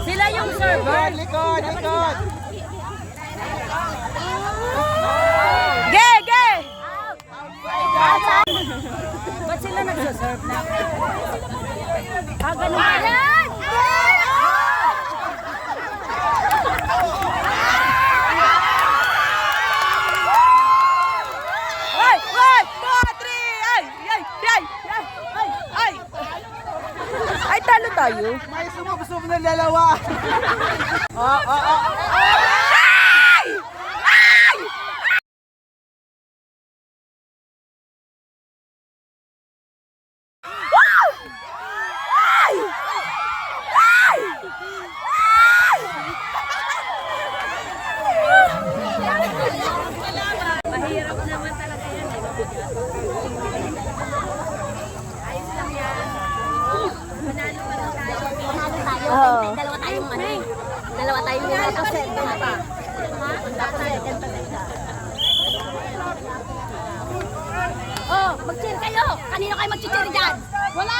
Sila yung server. Likod! Ge! Ba't sila nagsaserve na? Ganun ba yan? Ay! 1, 2, 3! Ay, talo tayo. May gusto mo na lalawa. Mahirap naman talaga yan. Ayos lang yan. Manalo pa lang tayo. Dalawa tayong ano eh. Dalawa tayong tapos second pa. Tapos second pa. Oh, mag-cheer kayo. Kanino kayo mag-cheer dyan? Wala!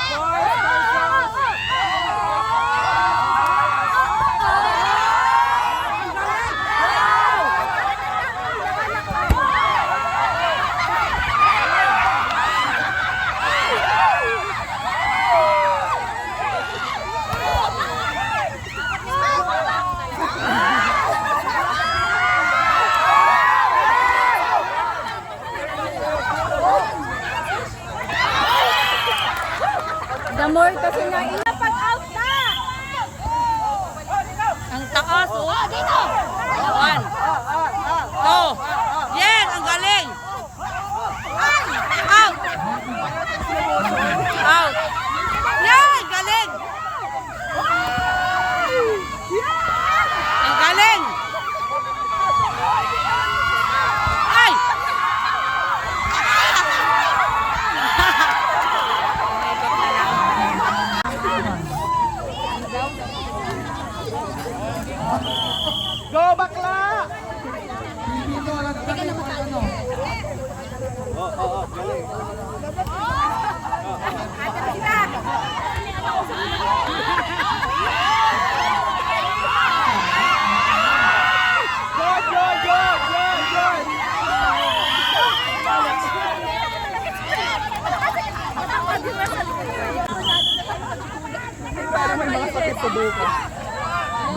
The more kasi na pag-out na! Ang taas, oh! Dito! 1, 2, yan! Ang galing! Out! Out! Yan! Galing! Ang galing! Ay! Go bakla!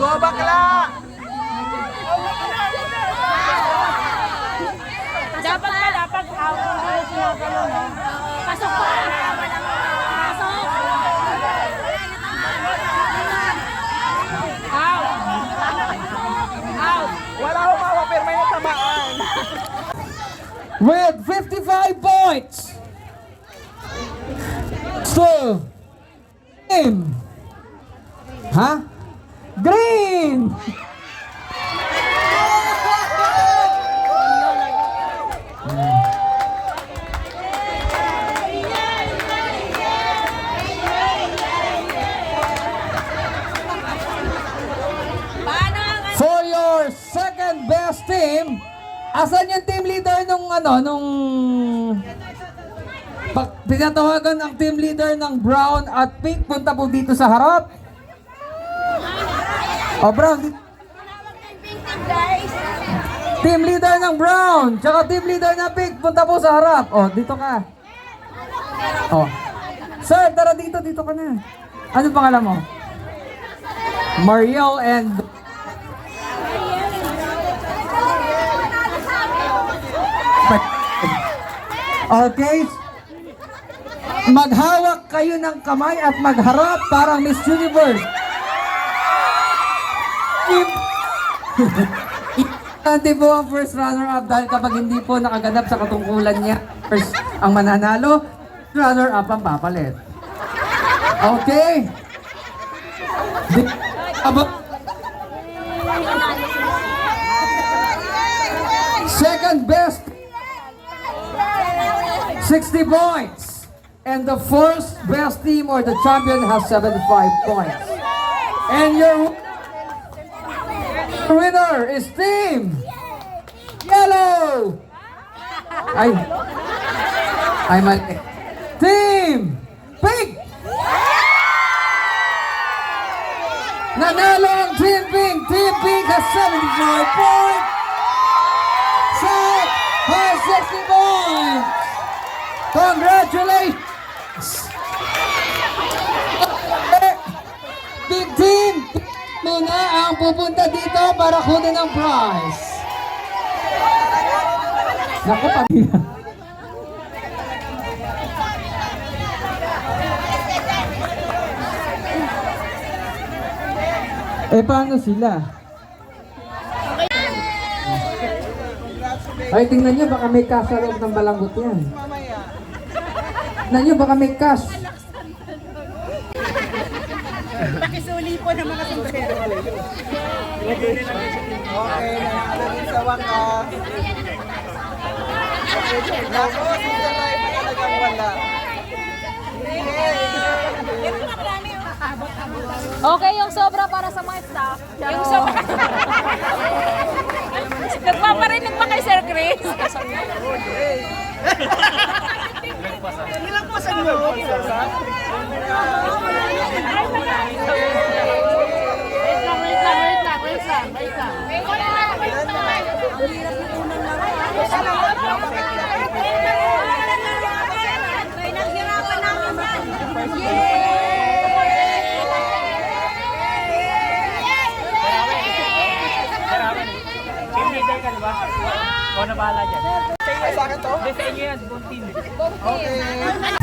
Go bakla! Dapat out. Pasok pa! Pasok! Out! Out! Wala akong mawa pero may natamaan. With 55 points. So, team. Green. For your second best team, asan yung team leader nung tinatawagan ang team leader ng brown at pink, punta po dito sa harap. Brown. Team leader ng brown, tsaka team leader ng pink, punta po sa harap. Dito ka. Sir, tara dito ka na. Ano pangalan mo? Mariel and... Okay. Maghawak kayo ng kamay at magharap parang Miss Universe. Importante po ang first runner-up dahil kapag hindi po nakaganap sa katungkulan niya, first ang mananalo, runner-up ang papalit. Okay? Second best, 60 points. And the first best team or the champion has 75 points. And your winner is Team Yellow! Ay mali. Team Pink! Nanalo ang Team Pink! Team Pink has 75 points! South has 60 points! Congratulations! Big Team! Muna ang pupunta dito para kunin ang prize. Naku, pamilya. Eh, paano sila? Ay, tingnan nyo, baka may cash sa loob ng balanggot yan. Tingnan nyo, baka may cash. Pakisuli po ng mga sombrero. Okay, nanalo rin sa wakas. Naku, si Saray pa talagang wala. Okay, yung sobra para sa mga staff. Yung sobra. Nagpaparinig pa kay Sir Chris. Ilang po sa inyo? Naghirapan namin Team leader ka, di ba? Ikaw na bahala dyan. Ay, sa akin to? Hindi, sa inyo yan, buong team. Okay.